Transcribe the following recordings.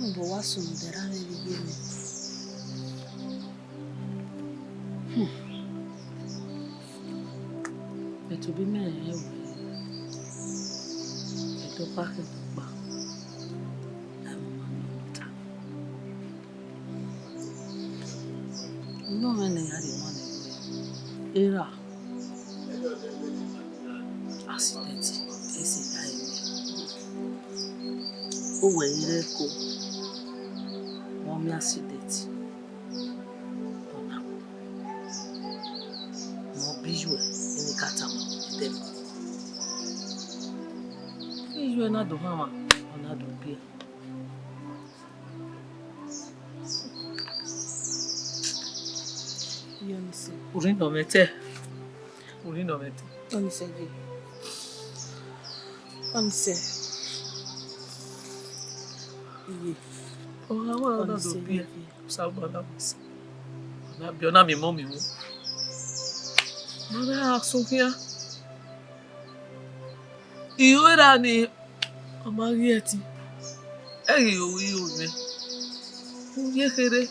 But what's on the run? But to be me, to pack it back. No man had the money. Era. Accident. This is oh, where you go? Mommy accident. Oh, no. More visual in the catama. Visual not do mama. Or not do beer. You understand? Urindo mete. Understand? Oh, I want to do beer. Sabana. Na biona mi mommy mo. Mama Sophia. Iwera ni Amarieti. Eyi me. O ye kere.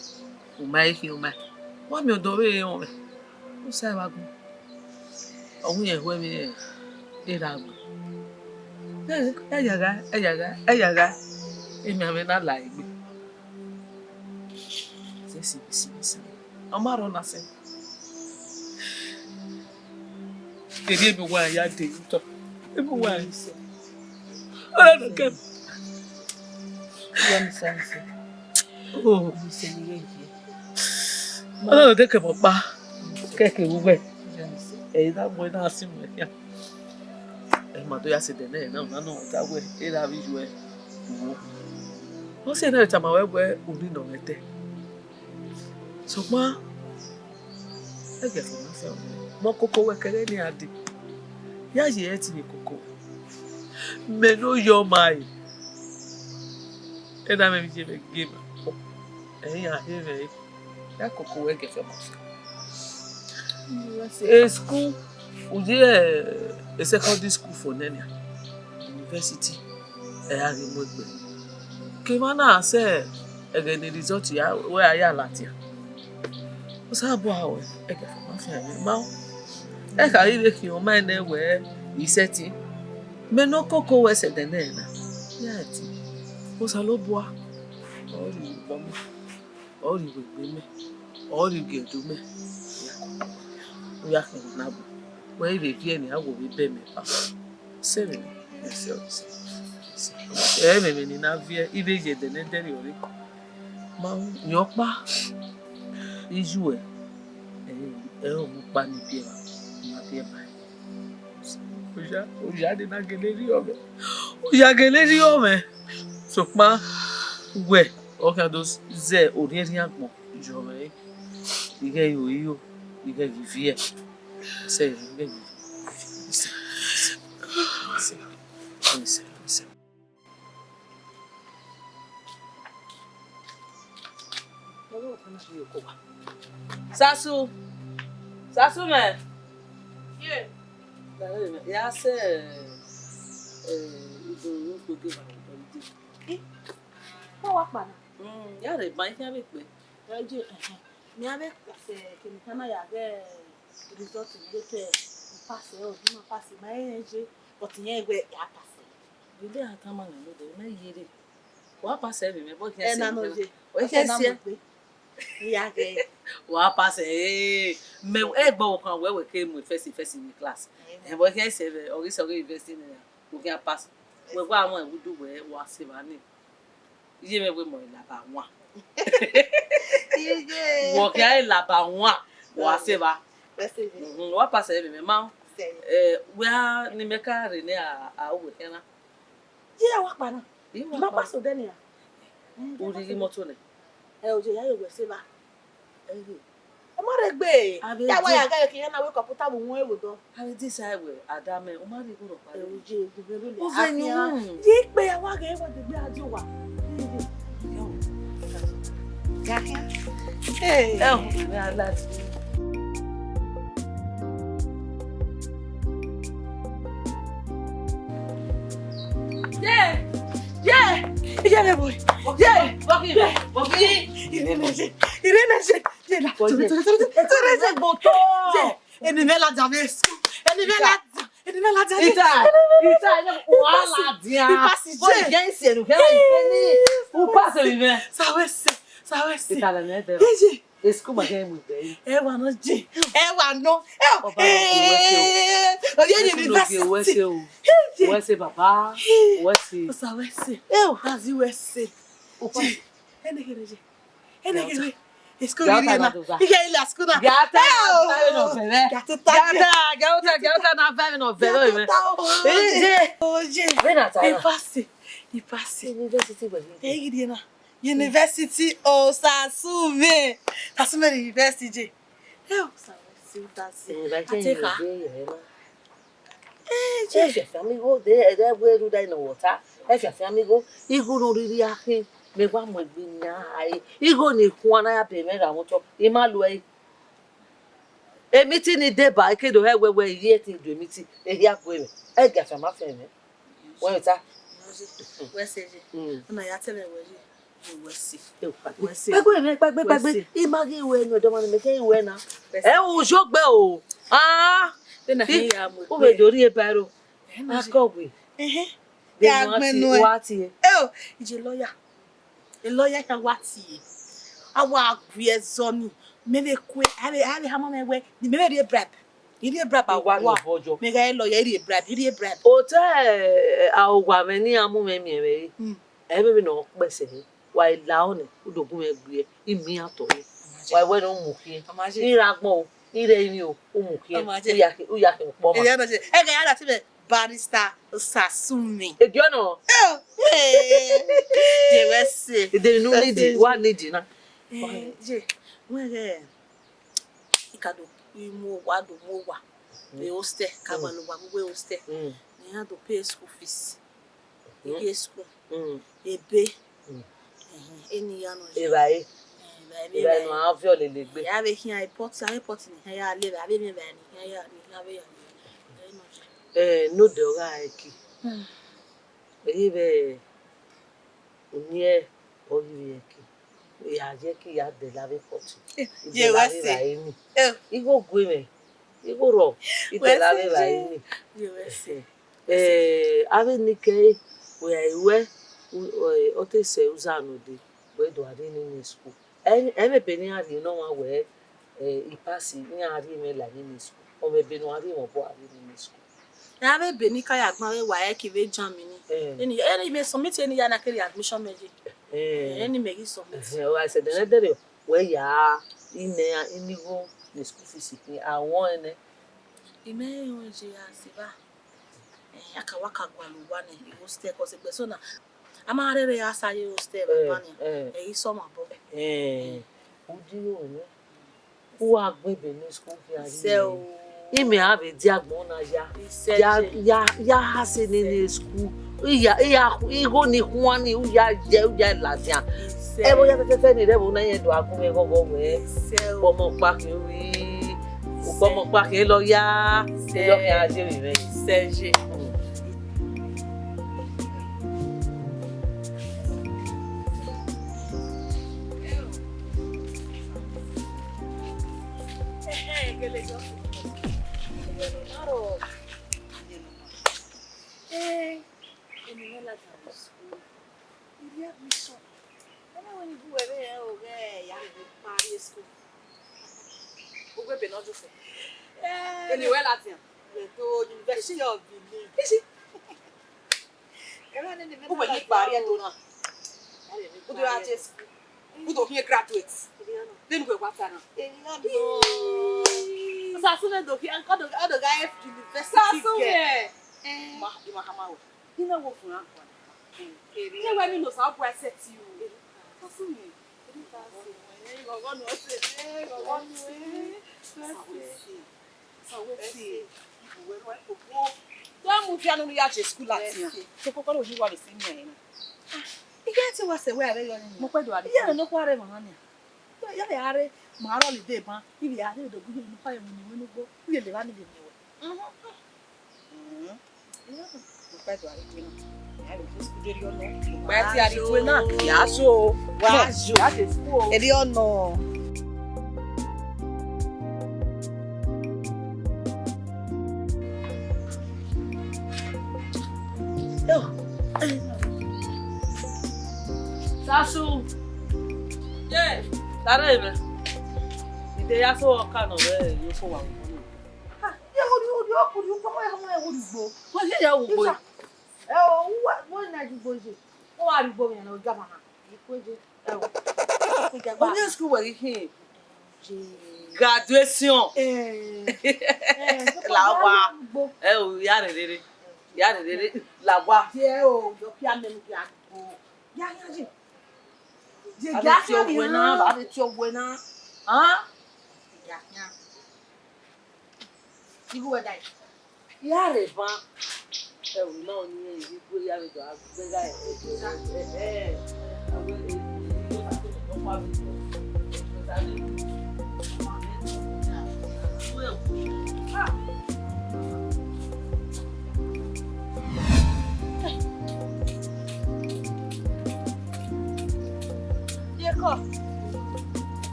O mai ki o mai. Wa mi odowe o me. O sai wa gun. Ohun ye we mi era gun. Eyaga. Emi ame na la igbe. Si. Amaro na se. Eri mi wa ya de to. Emi wa se. Ora no ke. You understand? Oh, you say you oh, de ke mo pa. Keke wuwe. E da mo na si mo ya. E ma do ya se de na no ta we. E la bi ju e. O se na ta ma we uri no mete. So ma e ge fo ma fe o. Mo koko we kere ni adi. Ya ye e ti ni koko. Me no your mind. E da me bi je me game. E ya he me. Ya koko we ge fe ma fe. A school, a secondary school for Nenia. University, I have remote. Kimana say, again the result ya where I am Latia. Osabo awe, eke for my family. Mau, eka ile ki o mind where he setting. Me no koko we se de nena. Yati. Osalobo. Ori bomo. Ori we me. Ori gedu me. We are na bu. Where they vie ni awo we be me pa. Seven. Yes. Me ni na vie ibe je de ne deri ori. Ma nyopa. Ijue. O mu pa ni pie ba. Ma pie ba. Oja de na geleri o me. Oja geleri o me. So pa we o ka dos ze ori ri agbon jo me. Ige yo. Ige vie. Say, listen. Sasu man. Yeah. Yeah, say, you go give her holiday. What man? Yeah, they buy him with me. Me ave que me chama ya result de passe o não passe mais o tinha igual ya passe Ele a tama no do na yire wa passe me bo que na noje o que se ya que wa passe me e gbo kan we ke mu first in class e bo que se o que university na o que passe we wa àwọn e do we wa se ba ni iye me we mo la ba wa wo que ai la ba wa se ba wa passe me ma we a ni me ka re ni a o we na ya wa pa na ma passe o de ni o ri moto ne o je ya yo we se ba o ma re gbe ya wa ya ga ke ya na we computer mu won ewo do abi this I we adame o ma ri guro pa o je gbe lo o fe ni yi pe ya wa ga e wo de gbe ajo wa ya ya hey me alat Yeah, boy. Yeah. Irene. University Osarobo. Tasuma University. Eu sabe se If your family go there, that way do they know water. If your family go, you go no really happy. Me one would be high. You go ni kuana payment I want to. Imalwe. A meeting in day by kid where we yet in the meeting. A year women. I get from my family. When it's Where say you? Na ya tell me where you see. Imagine when you don't want to make it when now. Eh, joke bell. Ah, Then I hear who will do it better? I go with. What? Oh, he's a lawyer. A lawyer can what see. I walk with Zoni. Maybe quit. I have my way. The maybe a brab. He a brab. I walk. Make a lawyer. He a brab. He a brab. Hotel, our woman, near Mummy. Every no, but say, why down, who do go agree in me at all. Why, when Umuki, imagine Ragmo, either you, Umuki, Uyaki, Barrister Sasumi. you know, Oh, they were say, they know lady, one lady, na. Where Ikado, you move what do move. The hostel, Kabaluba, we hostel. They had to pay school fees. Pay school. A bay. Any young. If I know how feel the big. I have here a pot in here. I live. I live in here. No, the guy. Believe near Olivier. We are Jackie at the lave pot. You were saying, oh, you go women. You go wrong. It's the lave. You were saying, I will Nikkei where I were. Ote se Uzano de where do I in school. Every penny I didn't know where he passed near me like in school. Or maybe no idea what in school. I have been Nikaya, why I give Germany. Any may submit any Yanaki admission magic. Any make it submit. I said, the other where you are in there in the school physically. I want it. You may Siva. Yakawaka one, you will stay because a persona. I'm already asked you stay with money. Some above. Who do you know? Who are women in school? So, he may have a diagona. Ya has in his school. He go ni one, you ya Latia. Every other family, they will not go away. Come back, you come back, hello, ya. Say, Anyway, Latin. The University of Benin. Is it? Who will make barrier to now? Who do you have just? Who do you graduates? Then we what now? Sasune do here, other guy university. Ma, you mahama. You know what for now? You when you know how I set you. Sasune. Don't move your no yache school Latin. So kokoro ohi wa le senior. You get to was aware of Mo pe do ade. yeah, no kware mama ni. Ya le are ma ro le dey ban. Ibi ya le do gugu ni fa yemu ni wonu gbo. U le ba ni le mi we. Mo pe do ade. Bẹ́ẹ̀ tí a rí ìwé náà kì á so wá jò. Èdè ọ̀nà. Sasu. Yeah. Tare me. Ide ya so ka no be yo ko wa. Ha, ye odi ko mo e mo e odi gbo. Mo se ya wo gbo. Wo na di gbo je. O wa ri gbo yan na o jaba na. Iko je. O ni school we hin. Graduation. La wa. O ya rere. Ya rere la wa. Je o yo pia me pia ko. Ya je. Je Abi ga ti o buena, abi ti o buena. Ah? Ya. Ibu wa dai. Ya re ba. O na o ni e gbo ya re do agbega e.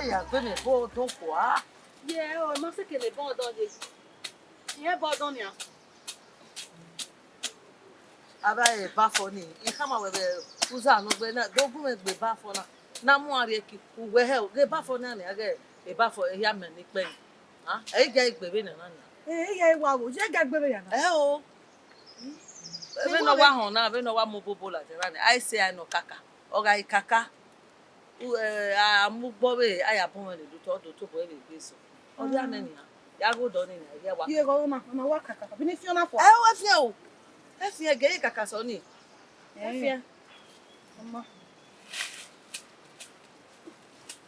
Ya gbe me bo to kwa. Ye o ma se ke le bon don de. Ye bon don ya. Aba e ba fo ni. I kama we be uza no gbe na do gun me gbe ba fo na. Na mu are ki ku we he o ge ba fo na ni age e ba fo e ya me ni pe. Ah, e je igbe be na na. Ye wa wo je ga gbe ya na. O. Be no wa hon na, be no wa mo bobo la te rani. I say I no kaka. Oga I kaka. Amugbobe ayapon we do to bo e be so. Odi anani ya go do ni na ye wa. Ye go ma wa kaka. Bi ni fi ona fo. Wa fi o. E fi e ge kaka so ni. E fi. Mama.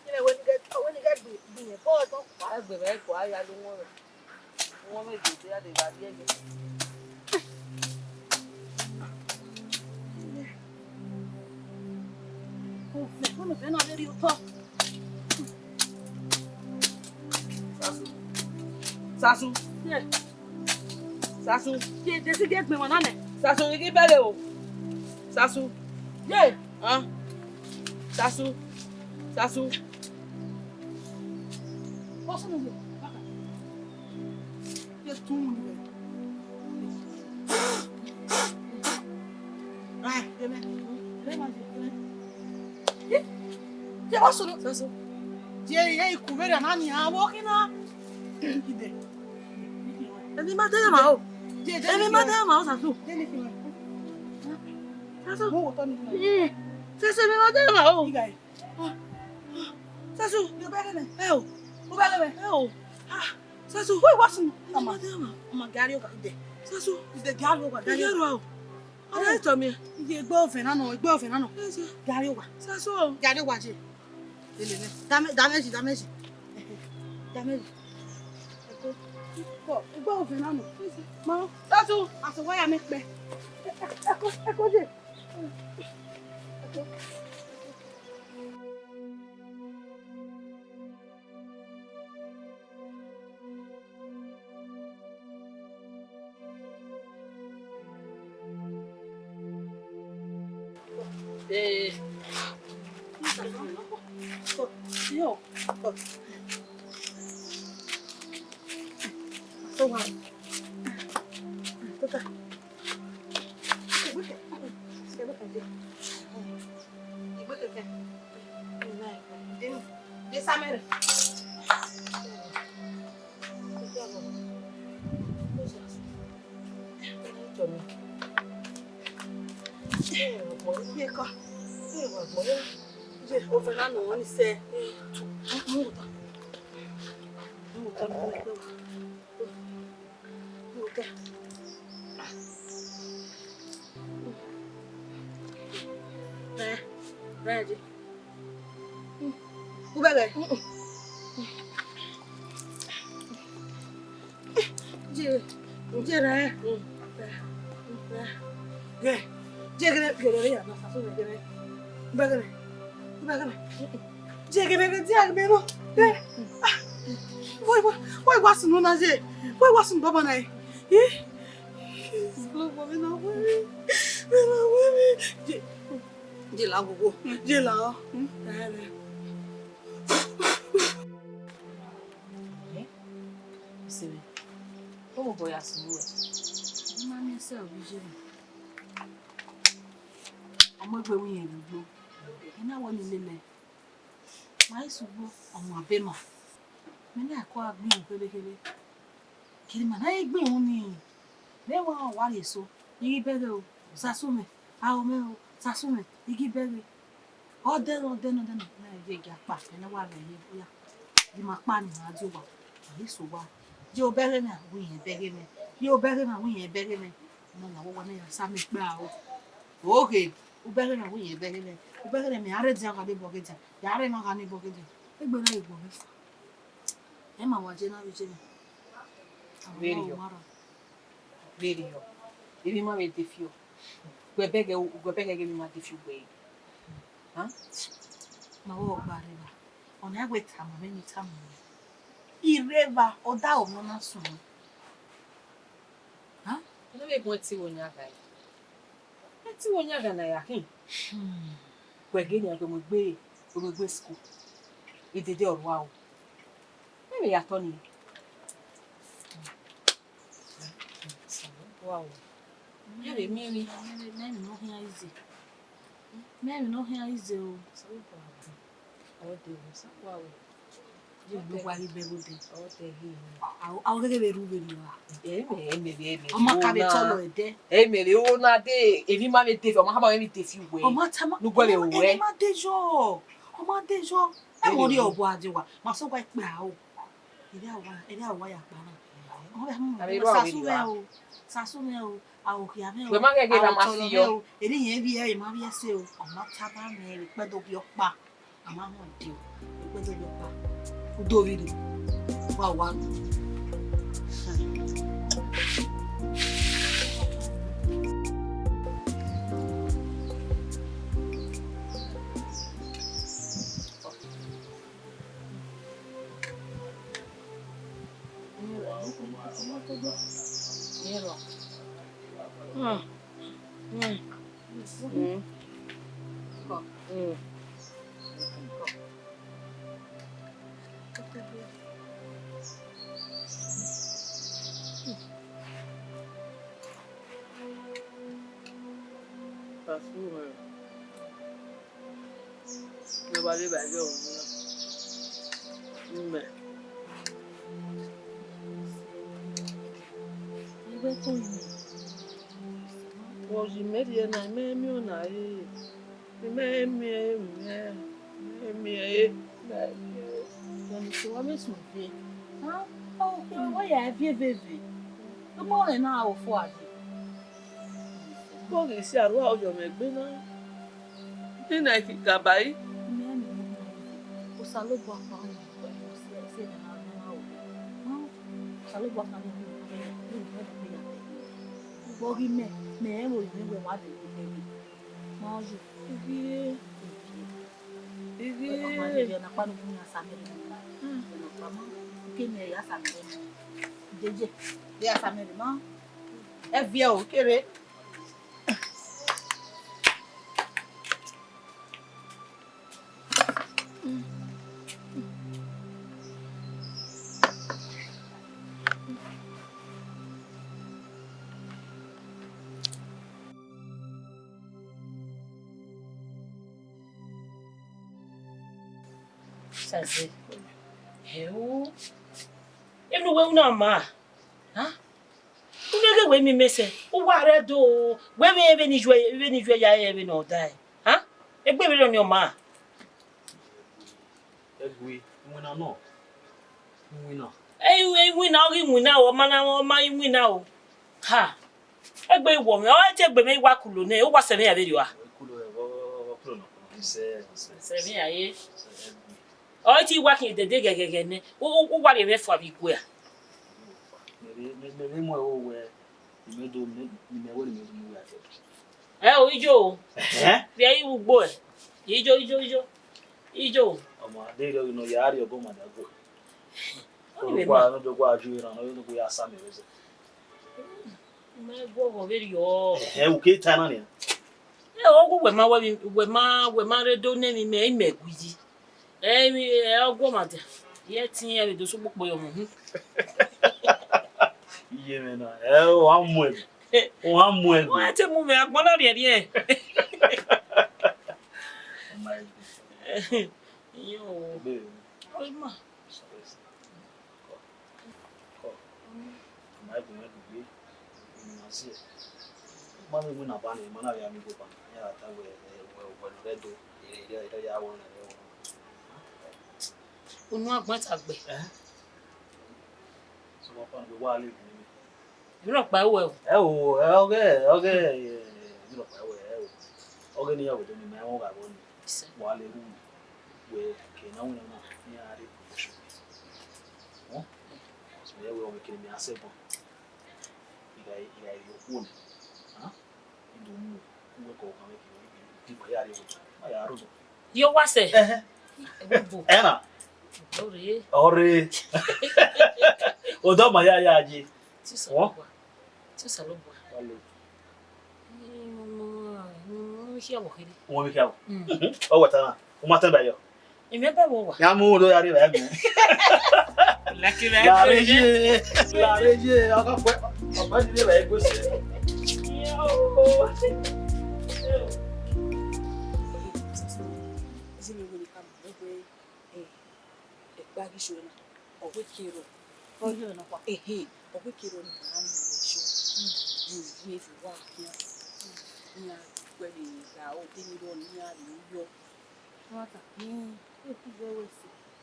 Ile when you get bi ye bo to Pa gbe me ko aya lu won re. Won me de ya de ba die ge. Come ben avere un po'. Sasu. Yeah. Sasu. Ye de si get me won na ne. Sasu igi bele o. Sasu. Ye. Ah. Sasu. Sasu. Posso não ver. ye tu mu ni. Ah, deme. Deme. Je wa so Sasu. je ye ku be na ni a wo kina. Ide. Emi ma te ma o. Je Emi ma te ma o Sasu. je ni fi. Sasu. Mo wo to ni. Sasu mi ma te ma o. Iga yi. Sasu. Yo be gele. O. Mo be gele. O. Sasu. Wait, what's in? Emi ma te ma. Ọmọ gari o ga ide. Sasu. Ide gari o ga Ẹ jẹ́ ro o. Ọ̀rẹ́ ìtọ́ mi. Ide gbo ofe na no, Gari o ga. Sasu o. Gari o ga je. Ele ne. Damage. Damage. Gbo ofe na no. Mo. Sasu. Aso waya mi pe. Eko je. Yo. So wa. Tota. De samere. Ye ko. Je o fe na no won ni se. Ready. Ubele. Je ya na sasu gere. Ubele. Je gere no. Why wasn't no naje? Why wasn't Baba na? Look, Baba na worry. Jela go. Jela. See me. Oh boy, as you were. Mammy say obije. Omo gbe wi yen gbo. Ina wo ni lele. Mai subo omo abema. Me na ko agbin kelekele. Kiri ma na egbin won ni. Le wa wa le so. Igi bere o. Sasume. A o me o. Sasume. Igi bere. O de no. Na je ga pa. Ina wa le ye boya. Di ma pa ni ma di wa. Ai so wa. Je o bere na wi yen bere me. Ye o bere na wi yen bere me. No na wo na ya sa me pe a o. Okay. U bere na wi yen bere me. U bere me are di aka de bogeja. Ya are ma ka ni bogeja. Egbe na igbo me fa. E ma wa je na bi je me. Very yo. Ebi ma me defio. Gwe bege ge mi ma defio gwe. Ha? Ma wo gba reba. Ona ya gwe ta ma me ni ta mo. Ireva oda o mo na sun. Ha? No be gwe ti wonya ga. Ti wonya ga na ya hin. Gwe ge ni agbe mo gbe school. Idede orwa o. Me ya to ni. Wow. Mary no here easy. Mary no here easy o. All day. Wow. You no worry bebo dey. All day here. Awo gege be ru be ni wa. Me. Omo ka be tolo ede. Me o na dey. Evi ma be dey. Omo ha ma me dey fi we. Omo tama. Nu gole we. Omo dejo. E mo ri obo ade wa. Ma so gba pe a o. Ede awa ya pa na. Sasume o, awokia me o. We ma ge na ma fi yo. Eri yen bi e ma bi ese o. Omo taba me re pe do bi opa. Ama mo de o. Pe do bi opa. O do wi ri. Wa. Nobody back home. Was you made here and I made me on I made me So I miss me. Huh? Oh, why have you baby? The morning now for Go is here out your McBenna. Then I think Gabai. Osarobo Bogi me mo ni we wa de ni. Mo ju. Ibi. Ma je na pa no fun ya samere. Ke me ya samere. Jeje. De ya samere mo. E vie o kere. Sazi. Heu. Enu we una ma. Ha? Una we mi mese. O wa re do. We me even ni jwe ya even no die. Ha? Egbe mi ni o ma. Egwe, wina no. Wina. Wina o wina o ma wina o. Ha. Egbe wo mi. O je egbe mi wa kulo ne. O wa se me ya be ri wa. Kulo no. Se mi aye. O ti wa kin dede gegege ne. O wa le me fo abi ku ya. Me mo o we. Me do me wo ni me do mu ya. O ijo. Bi ayi ugbo e. Ijo. Omo ade ro no ya ari obo madago. No go Jerry Jerron, no go ya Sam Rose. Me go very yo. O que tá na linha? O we ma re do ne mi me guji. Mi go ma de. Ye tin e do so popo yo mo hu. Iye me na. O amu e. O amu e. O te mu me agbon na re. My Yo. baby. O ma. My baby. See. Mama we na ban, mana ya mi go ban. Ya ta we redo. Ya won na. Onu agbon tagbe. So mo pan go wa le ni. Mi ro pa ewo. Okay. Mi ro pa we. Okay ni ya we ni ma won ga won. Wa le ru. We ke na won na ni ari promotion. So ya we o me ke mi asebo. Iga yo won. Ido mu. We ko ka me ke di ma ya re won. Ma ya ro. Yo wa se. Ena. Ore. Odo ma ya ji. Ti so lo bo. Wale. Mo hi abo hiri. Wo mi ka. O wata na. O ma tan ba yo. Emi ba wo wa. Ya mu do ya re ba mi. Lucky La reje. Aka po. Oba ni le ba ego se.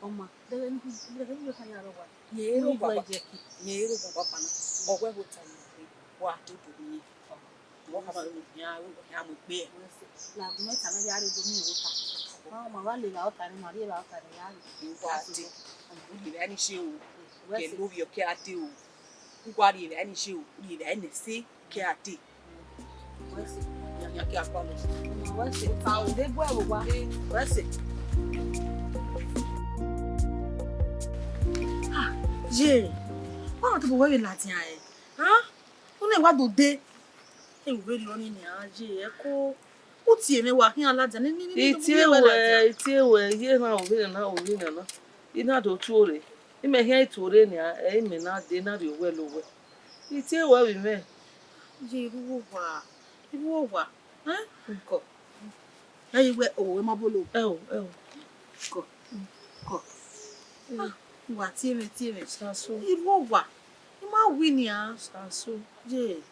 Oma, deve não sair agora. Dinheiro papa. Dinheiro papa na. Ogwe botana. Wa to do ni. Mo ka ba lo ya mo gbe. La mo ta na ya re do mi o ta. Ma wa le la o ta ni ma re la o ta ni ya re. Wa ti. Ni be ani se o. Ke lo bi o ke ate o. Ngwa ri be ani se o. Ri be ani se ke ate. Ya ke apa lo. Wa se ta o de bo e wa. Wa se. Jerry, why not we Latin aye? Una wa do de. E we lo ni Jerry, ko o ti me wa kin alaja ni Iti ewe ye na o vi na. Ina do tuore. Ime he tuore ni e me na de na re we lo we. Iti ewe wi me. Jerry wo wa. Ko. Ayi we o we ma bolo. Ko. Wa ti me Saso. Iwo wa. I ma win ya. Saso. Jerry.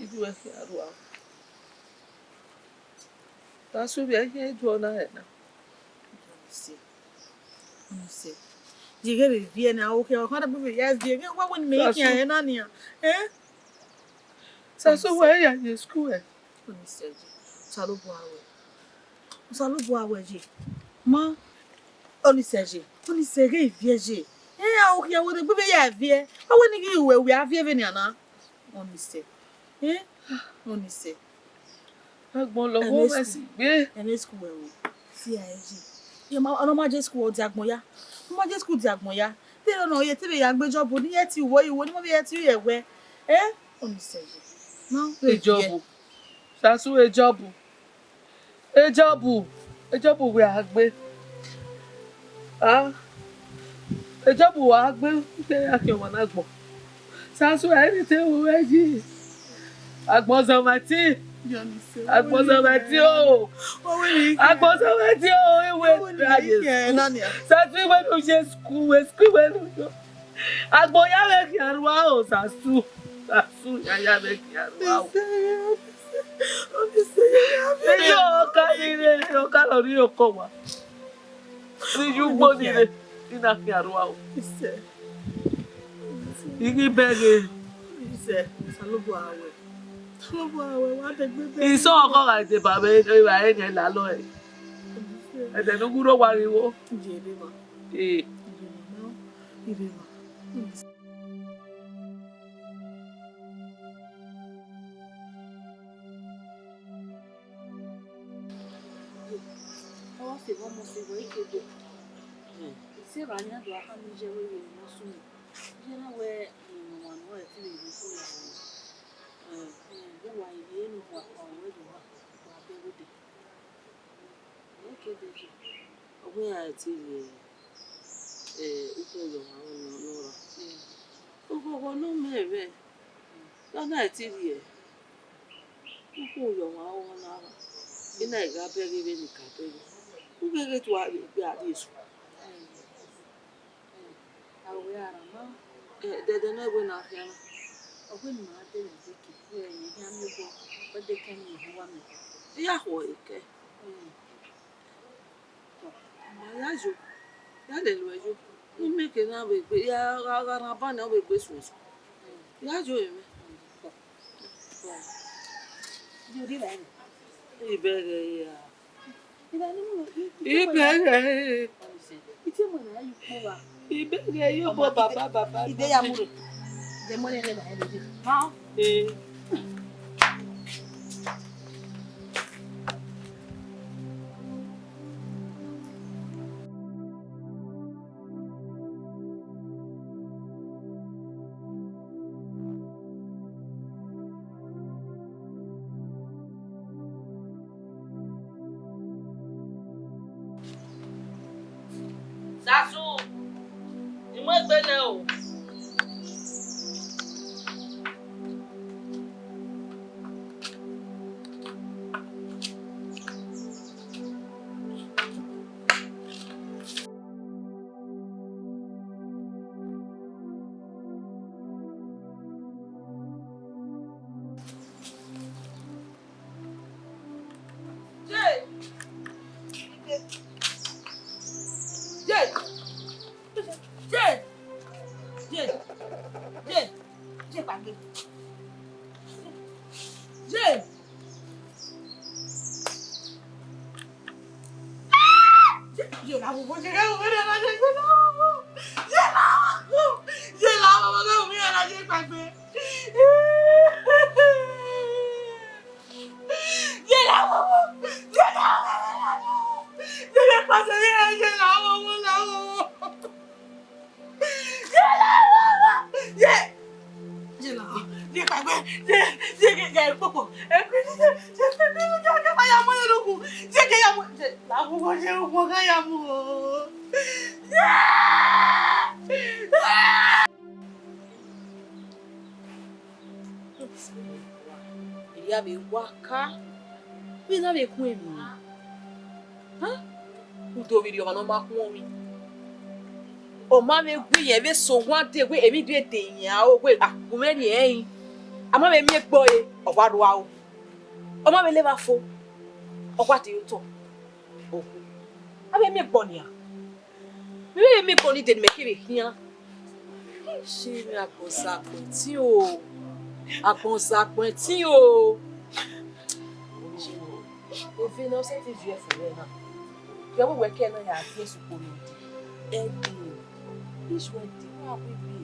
Idu e fi aru a. Saso bi e he do na e na. Honestly. Jerry be vie na o ke o kan da be yes Jerry. Wa won me kin ya na ni a. Saso we ya ye school e. Honestly. Salobo awe je. Ma Onisege viege. O que eu vou ver é vie. A woni ki we avie ve ni ana. Onise. Onise. Agbon lo wo me si gbe. Ene school we o. Si aji. Ye ma ono ma je school di agbon ya. Mo ma je school di agbon ya. Te no ye te be ya gbe job ni ye ti wo iwo ni mo be ye ti ye we. Onisege. No, Ejobu. Saso ejobu. Ejobu we agbe. Ejobu wa agbe te akewa na gbon. Saso eni te wo eji. Agbon zamati. Agbon zamati o. Agbon zamati o ewe. Saso we no je school we no. Agbon ya me ki arwa o saso. Saso ya me ki arwa o. Yo ka o ka lori oko wa. Si you go ni ina ki arwa o. Igi bege. Salobo awe wa de gbe. Iso oko ga te baba e wa e yen la lo e. E de no guro wariwo. Jebe ma. Eh. Ibe ma. say Rania do have me Jerry no soon. You know where one way to be before you why you know what already what they would do. Okay, Where I tell you, Uko Nora. Uko no me, don't I tell you? Uko your own hour. In a gabby, very capable. Who get to at this? I wear They don't know when I am. when my day is where you hear me go, but they can you want me. Yeah, okay. Yajo, Yalu, you make it now with Yarabana with Christmas. Yajo, You did it. you better. You better. it's when you pour. You better. You Baba. They are moving. The money never ended. How? Sasu, you must be now. Ya be waka. We na be kun mi. Huh? Who do video no ma kun mi. O ma me gbe yen be so one day we emi do ete yan o we ah go me ni eyin. Ama me mi egbo e o wa do wa o. O ma me le ba fo. O kwa ti yo to. O ku. Abi mi egbo ni a. Mi ko ni de me kire hian. Ṣé mi àpọ̀sàpọ̀ tí o. Àpọ̀sàpọ̀ tí o. Òfin náà ṣe ti ju ẹ̀fọ́ rẹ̀ náà. Ìyàwó wẹ̀kẹ́ náà yà á fi èsù kò lòdì. Ẹ̀dùn. Bíṣù ẹ̀dùn wà wíwí.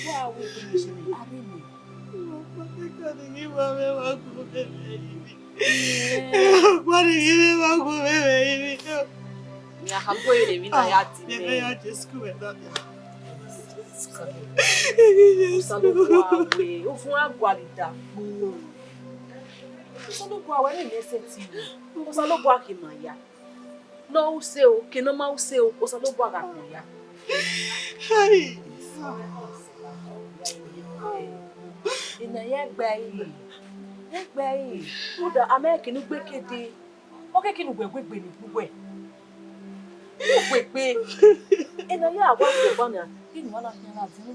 Wà wíwí ní ṣe lè parí mi. Kwani kima mewa kubebe hivi. Kwani kime wangu bebe hivi. Ni ahambo ile mina ya ti me. Nene ya Jesku eda. Osalobo awe, o fun agwalida. Osalobo awe ni ese ti. Osalobo akimaya. No use o, ke no ma use o, osalobo agakuya. Hai. Ina ye gba yi. Ye gba yi. O da America ni gbe kede. O ke kinu gbegbe ni gbogbo e. O gbegbe. Ina ye awa se bana. Kini wala fi na ti ni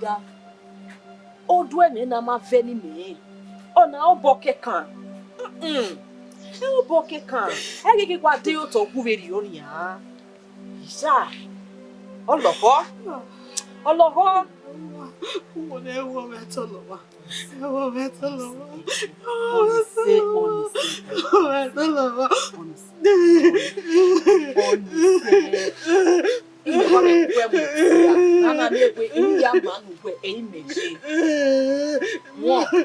da o do emi na ma fe ni me ona o bo kekan o bo kekan e ke kwa de o to ku veri orin ya isa oloho Mo ne wo meto lo wa. Wo meto lo wa. Honestly. Nana me we ya manu we eyin meje. One.